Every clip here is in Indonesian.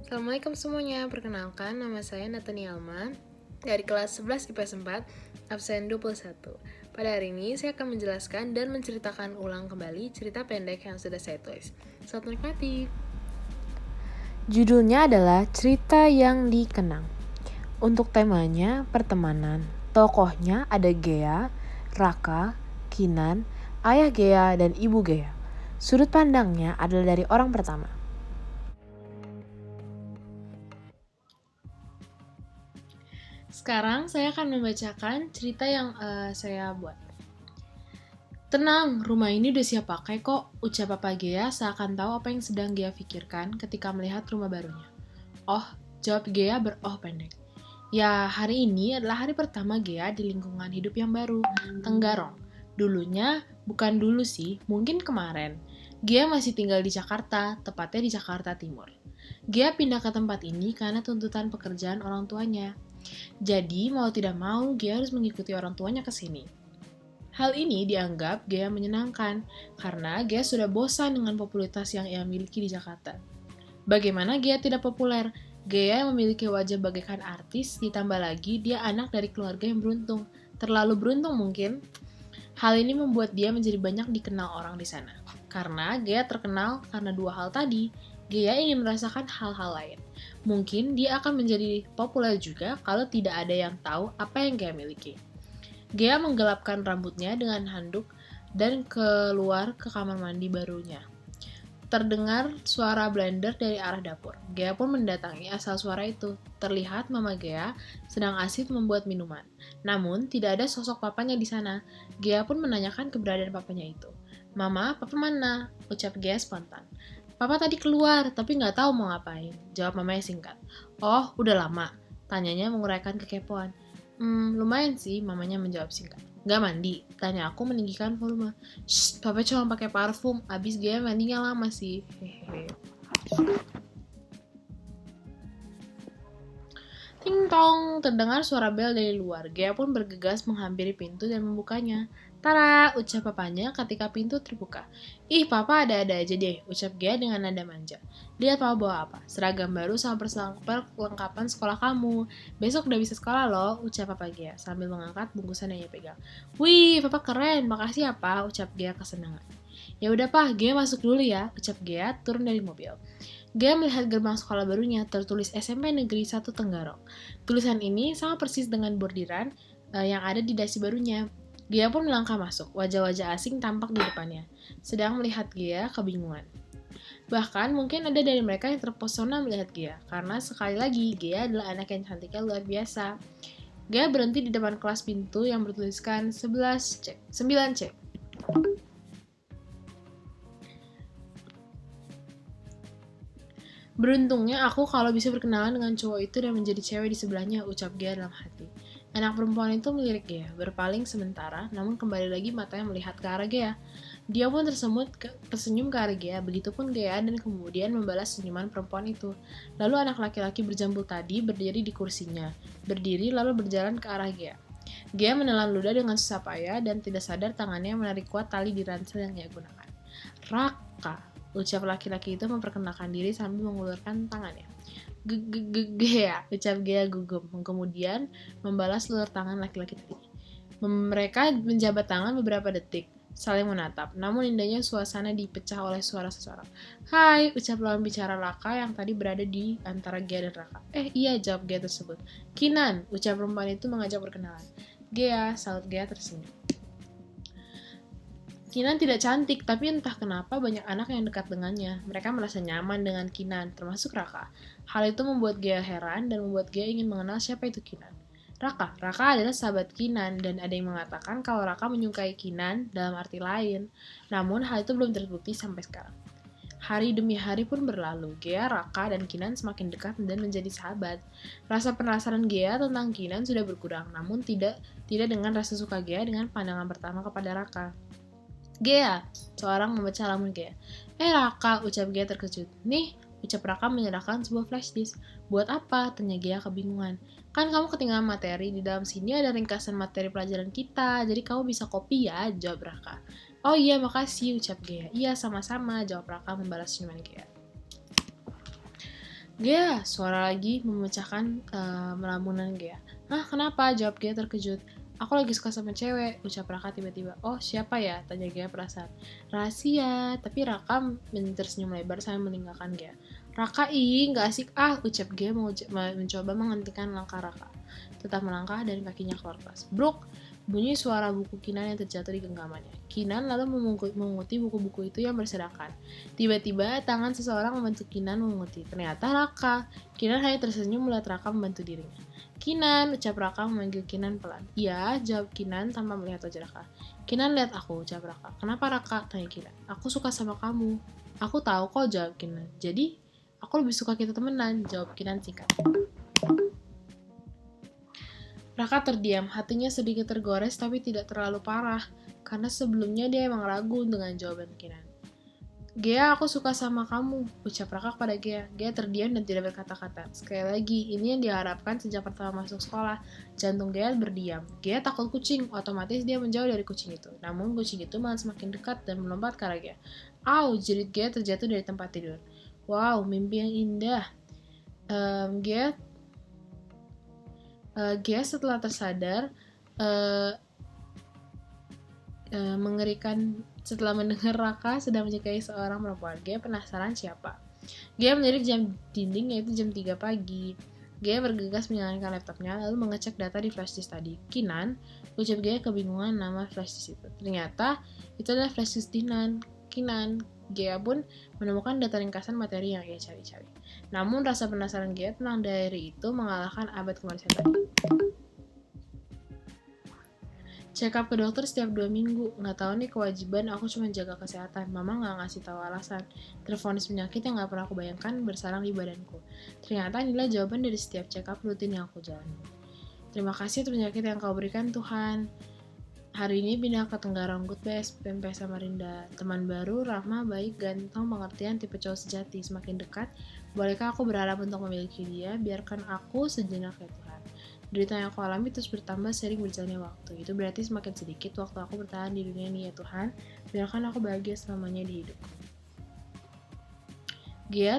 Assalamualaikum semuanya, perkenalkan nama saya Natani Alma dari kelas 11 IPS 4, absen 21. Pada hari ini saya akan menjelaskan dan menceritakan ulang kembali cerita pendek yang sudah saya tulis. Selamat menikmati. Judulnya adalah Cerita yang Dikenang. Untuk temanya pertemanan. Tokohnya ada Gea, Raka, Kinan, ayah Gea, dan ibu Gea. Sudut pandangnya adalah dari orang pertama. Sekarang saya akan membacakan cerita yang saya buat. Tenang, rumah ini udah siap pakai kok, ucap Papa Gea seakan tahu apa yang sedang Gea pikirkan ketika melihat rumah barunya. Oh, jawab Gea beroh pendek. Ya, hari ini adalah hari pertama Gea di lingkungan hidup yang baru, Tenggarong. Dulunya, bukan dulu sih, mungkin kemarin. Gea masih tinggal di Jakarta, tepatnya di Jakarta Timur. Gea pindah ke tempat ini karena tuntutan pekerjaan orang tuanya. Jadi, mau tidak mau, Gea harus mengikuti orang tuanya ke sini. Hal ini dianggap Gea menyenangkan, karena Gea sudah bosan dengan popularitas yang ia miliki di Jakarta. Bagaimana Gea tidak populer? Gea yang memiliki wajah bagaikan artis, ditambah lagi dia anak dari keluarga yang beruntung. Terlalu beruntung mungkin. Hal ini membuat dia menjadi banyak dikenal orang di sana. Karena Gea terkenal karena dua hal tadi, Gea ingin merasakan hal-hal lain. Mungkin dia akan menjadi populer juga kalau tidak ada yang tahu apa yang Gea miliki. Gea menggelapkan rambutnya dengan handuk dan keluar ke kamar mandi barunya. Terdengar suara blender dari arah dapur. Gea pun mendatangi asal suara itu. Terlihat Mama Gea sedang asik membuat minuman. Namun, tidak ada sosok papanya di sana. Gea pun menanyakan keberadaan papanya itu. Mama, papa mana? Ucap Gea spontan. Papa tadi keluar, tapi nggak tahu mau ngapain. Jawab mamanya singkat. Oh, udah lama. Tanyanya menguraikan kekepoan. Lumayan sih, mamanya menjawab singkat. Gak mandi? Tanya aku meninggikan volume. Shh, papa cuma pakai parfum. Abis Gaya mandinya lama sih. Hehehe. Ting tong, terdengar suara bel dari luar. Gaya pun bergegas menghampiri pintu dan membukanya. Tara, ucap papanya ketika pintu terbuka. Ih, papa ada-ada aja deh, ucap Gaya dengan nada manja. Lihat papa bawa apa? Seragam baru sama perlengkapan sekolah kamu. Besok udah bisa sekolah loh, ucap papa Gaya sambil mengangkat bungkusan yang ia pegang. Wih, papa keren, makasih ya pak, ucap Gaya kesenangan. Ya udah pak, Gaya masuk dulu ya, ucap Gaya turun dari mobil. Gaya melihat gerbang sekolah barunya tertulis SMP Negeri 1 Tenggarong. Tulisan ini sama persis dengan bordiran yang ada di dasi barunya. Gaya pun melangkah masuk, wajah-wajah asing tampak di depannya. Sedang melihat Gaya kebingungan. Bahkan mungkin ada dari mereka yang terpesona melihat Gaya, karena sekali lagi Gaya adalah anak yang cantiknya luar biasa. Gaya berhenti di depan kelas pintu yang bertuliskan 11C, 9C. Beruntungnya aku kalau bisa berkenalan dengan cowok itu dan menjadi cewek di sebelahnya, ucap Gea dalam hati. Anak perempuan itu melirik Gea, berpaling sementara, namun kembali lagi matanya melihat ke arah Gea. Dia pun tersenyum ke arah Gea, begitupun Gea dan kemudian membalas senyuman perempuan itu. Lalu anak laki-laki berjambul tadi berdiri di kursinya, berdiri lalu berjalan ke arah Gea. Gea menelan ludah dengan susah payah dan tidak sadar tangannya menarik kuat tali di ransel yang ia gunakan. Raka, ucap laki-laki itu memperkenalkan diri sambil mengulurkan tangannya. Gea, ucap Gea gugup, kemudian membalas ulur tangan laki-laki tadi. Mereka menjabat tangan beberapa detik, saling menatap. Namun indahnya suasana dipecah oleh suara seseorang. Hai, ucap lawan bicara Raka yang tadi berada di antara Gea dan Raka. Iya, jawab Gea tersebut. Kinan, ucap perempuan itu mengajak perkenalan. Gea, saut Gea tersenyum. Kinan tidak cantik, tapi entah kenapa banyak anak yang dekat dengannya. Mereka merasa nyaman dengan Kinan, termasuk Raka. Hal itu membuat Gea heran dan membuat Gea ingin mengenal siapa itu Kinan. Raka adalah sahabat Kinan dan ada yang mengatakan kalau Raka menyukai Kinan dalam arti lain. Namun hal itu belum terbukti sampai sekarang. Hari demi hari pun berlalu, Gea, Raka, dan Kinan semakin dekat dan menjadi sahabat. Rasa penasaran Gea tentang Kinan sudah berkurang, namun tidak dengan rasa suka Gea dengan pandangan pertama kepada Raka. Gea, seorang membaca lamun Gea. Raka, ucap Gea terkejut. Nih, ucap Raka menyerahkan sebuah flash disk. Buat apa? Tanya Gea kebingungan. Kan kamu ketinggalan materi, di dalam sini ada ringkasan materi pelajaran kita, jadi kamu bisa copy ya, jawab Raka. Oh iya, makasih, ucap Gea. Iya, sama-sama, jawab Raka membalas senyuman Gea. Gea, suara lagi memecahkan melamunan Gea. Hah, kenapa? Jawab Gea terkejut. Aku lagi suka sama cewek, ucap Raka tiba-tiba. Oh, siapa ya? Tanya Gea perasaan. Rahasia, tapi Raka tersenyum lebar sambil meninggalkan Gea. Raka, nggak asik ucap Gea mencoba menghentikan langkah Raka. Tetap melangkah dan kakinya keluar kelas. Bruk, bunyi suara buku Kinan yang terjatuh di genggamannya. Kinan lalu mengunguti buku-buku itu yang berserakan. Tiba-tiba tangan seseorang membantu Kinan mengunguti. Ternyata Raka. Kinan hanya tersenyum melihat Raka membantu dirinya. Kinan, ucap Raka memanggil Kinan pelan. Iya, jawab Kinan tanpa melihat wajah Raka. Kinan, lihat aku, ucap Raka. Kenapa Raka? Tanya Kinan. Aku suka sama kamu. Aku tahu kok, jawab Kinan. Jadi, aku lebih suka kita temenan, jawab Kinan singkat. Raka terdiam, hatinya sedikit tergores tapi tidak terlalu parah, karena sebelumnya dia emang ragu dengan jawaban Kinan. Gea, aku suka sama kamu, ucap Raka kepada Gea. Gea terdiam dan tidak berkata-kata. Sekali lagi, ini yang diharapkan sejak pertama masuk sekolah. Jantung Gea berdiam. Gea takut kucing, otomatis dia menjauh dari kucing itu. Namun kucing itu malah semakin dekat dan melompat ke arah Gea. Au, jerit Gea terjatuh dari tempat tidur. Wow, mimpi yang indah. Gea setelah tersadar, mengerikan setelah mendengar Raka sedang menyukai seorang perempuan. Gea penasaran siapa. Gea melirik jam dinding yaitu jam 3 pagi. Gea bergegas menyalakan laptopnya lalu mengecek data di flashdisk tadi. Kinan, ucap Gea kebingungan nama flashdisk itu. Ternyata itu adalah flashdisk Kinan. Gea pun menemukan data ringkasan materi yang ia cari-cari. Namun rasa penasaran Gea tentang diary itu mengalahkan abad kemanusiaan tadi. Check up ke dokter setiap 2 minggu. Nggak tahu nih kewajiban, aku cuma jaga kesehatan. Mama nggak ngasih tahu alasan. Tervonis penyakit yang nggak pernah aku bayangkan bersarang di badanku. Ternyata inilah jawaban dari setiap check up rutin yang aku jalani. Terima kasih atas penyakit yang kau berikan Tuhan. Hari ini pindah ke Tenggarong Good Best, PMP Samarinda. Teman baru, ramah, baik, ganteng, pengertian, tipe cowok sejati. Semakin dekat, bolehkah aku berharap untuk memiliki dia? Biarkan aku sejenak ya Tuhan. Derita yang aku alami terus bertambah sering berjalannya waktu. Itu berarti semakin sedikit waktu aku bertahan di dunia ini ya Tuhan. Biarkan aku bahagia selamanya di hidupku. Gea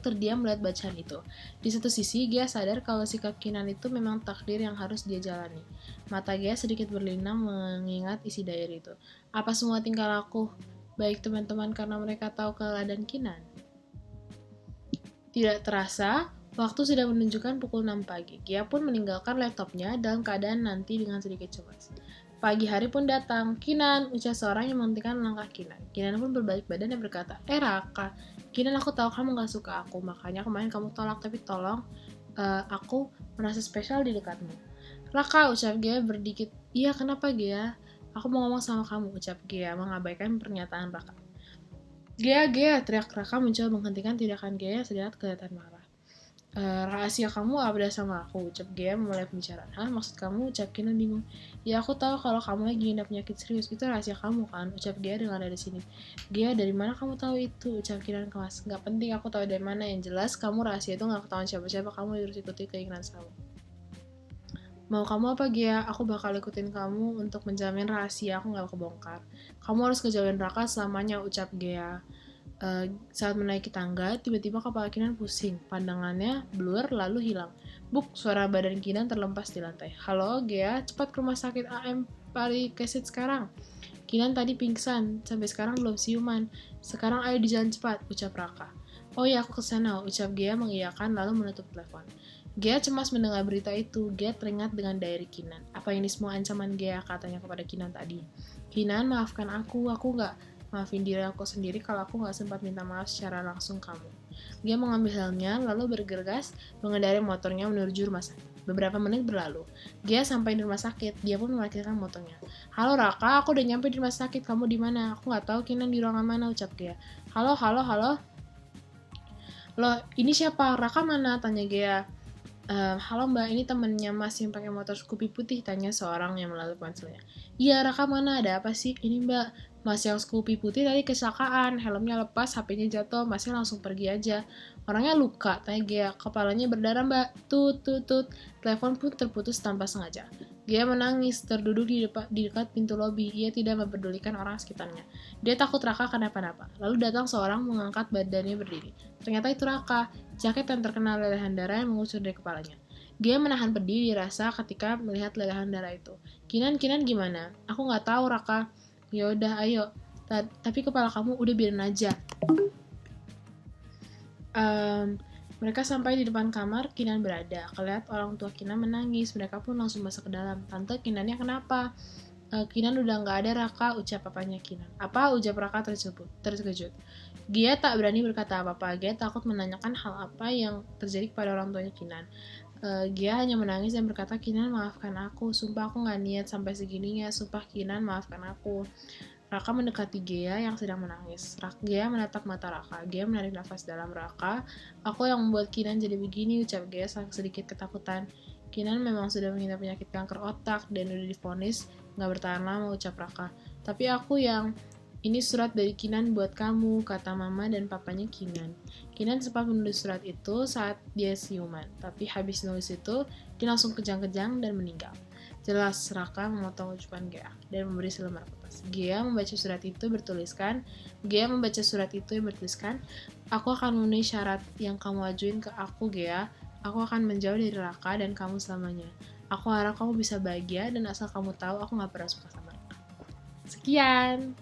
terdiam melihat bacaan itu. Di satu sisi, Gea sadar kalau sikap Kinan itu memang takdir yang harus dia jalani. Mata Gea sedikit berlinang mengingat isi diary itu. Apa semua tingkah laku baik teman-teman karena mereka tahu keadaan Kinan? Tidak terasa, waktu sudah menunjukkan pukul 6 pagi. Gea pun meninggalkan laptopnya dalam keadaan nanti dengan sedikit cemas. Pagi hari pun datang. Kinan, ucap seorang yang menghentikan langkah Kinan. Kinan pun berbalik badan dan berkata, Raka, Kinan aku tahu kamu gak suka aku, makanya kemarin kamu tolak, tapi tolong, aku merasa spesial di dekatmu. Raka, ucap Gea berdikit, iya kenapa Gea? Aku mau ngomong sama kamu, ucap Gea mengabaikan pernyataan Raka. Gea, teriak Raka mencoba menghentikan tindakan Gea yang sedikit kelihatan marah. Rahasia kamu apa sama aku, ucap Gea memulai pembicaraan. Hah, maksud kamu? Ucap Kinan bingung. Ya aku tahu kalau kamu lagi ngidap penyakit serius, itu rahasia kamu kan, ucap Gea dengan dari sini. Gea, dari mana kamu tahu itu? Ucap Kinan kelas. Gak penting aku tahu dari mana, yang jelas kamu rahasia itu gak ketahuan siapa-siapa, kamu harus ikuti keinginan kamu. Mau kamu apa Gea? Aku bakal ikutin kamu untuk menjamin rahasia aku gak kebongkar. Kamu harus kejauhin Raka selamanya, ucap Gea. Saat menaiki tangga, tiba-tiba kepala Kinan pusing. Pandangannya blur lalu hilang. Buk, suara badan Kinan terlempas di lantai. Halo Gea, cepat ke rumah sakit AM Parikesit sekarang. Kinan tadi pingsan, sampai sekarang belum siuman. Sekarang ayo di jalan cepat, ucap Raka. Oh ya, aku kesana, ucap Gea mengiyakan lalu menutup telepon. Gea cemas mendengar berita itu. Gea teringat dengan diary Kinan. Apa ini semua ancaman Gea, katanya kepada Kinan tadi. Kinan, maafkan aku gak maafin diri aku sendiri kalau aku gak sempat minta maaf secara langsung kamu. Gea mengambil helmnya, lalu bergegas mengendarai motornya menuju rumah sakit. Beberapa menit berlalu. Gea sampai di rumah sakit, dia pun memarkirkan motornya. Halo Raka, aku udah nyampe di rumah sakit, kamu di mana? Aku gak tahu Kinan di ruangan mana, ucap Gea. Halo. Loh, ini siapa? Raka mana? Tanya Gea. Halo mbak, ini temennya mas yang pakai motor Scoopy putih, tanya seorang yang melalui ponselnya. Iya, Raka mana? Ada apa sih? Ini mbak, mas yang Scoopy putih tadi kecelakaan, helmnya lepas, HP-nya jatuh, masnya langsung pergi aja. Orangnya luka, tanya Gea. Kepalanya berdarah mbak. Tut. Telepon pun terputus tanpa sengaja. Gea menangis, terduduk di dekat pintu lobi. Ia tidak mempedulikan orang sekitarnya. Dia takut Raka kenapa-napa. Lalu datang seorang mengangkat badannya berdiri. Ternyata itu Raka, jaket yang terkena lelehan darah yang mengucur dari kepalanya. Gea menahan pedih dirasa ketika melihat lelehan darah itu. Kinan gimana? Aku nggak tahu Raka. Yaudah, ayo. Tapi kepala kamu udah biarin aja. Mereka sampai di depan kamar Kinan berada. Kelihat orang tua Kinan menangis. Mereka pun langsung masuk ke dalam. Tante, Kinannya kenapa? Kinan udah nggak ada Raka, ucap papanya Kinan. Apa? Ucap Raka terkejut. Gia tak berani berkata apa-apa. Gia takut menanyakan hal apa yang terjadi kepada orang tuanya Kinan. Gia hanya menangis dan berkata, Kinan maafkan aku. Sumpah aku nggak niat sampai segininya. Sumpah Kinan maafkan aku. Raka mendekati Gea yang sedang menangis. Gea menatap mata Raka. Gea menarik nafas dalam. Raka, aku yang membuat Kinan jadi begini, ucap Gea sedikit ketakutan. Kinan memang sudah mengidap penyakit kanker otak dan udah divonis gak bertahan lama, ucap Raka. Tapi aku yang... Ini surat dari Kinan buat kamu, kata mama dan papanya Kinan. Kinan sempat menulis surat itu saat dia siuman. Tapi habis nulis itu, dia langsung kejang-kejang dan meninggal. Jelas Raka memotong ucapan Gea dan memberi selembar kertas. Gea membaca surat itu bertuliskan, aku akan memenuhi syarat yang kamu ajuin ke aku Gea. Aku akan menjauh dari Raka dan kamu selamanya. Aku harap kamu bisa bahagia dan asal kamu tahu aku gak pernah suka sama Raka. Sekian.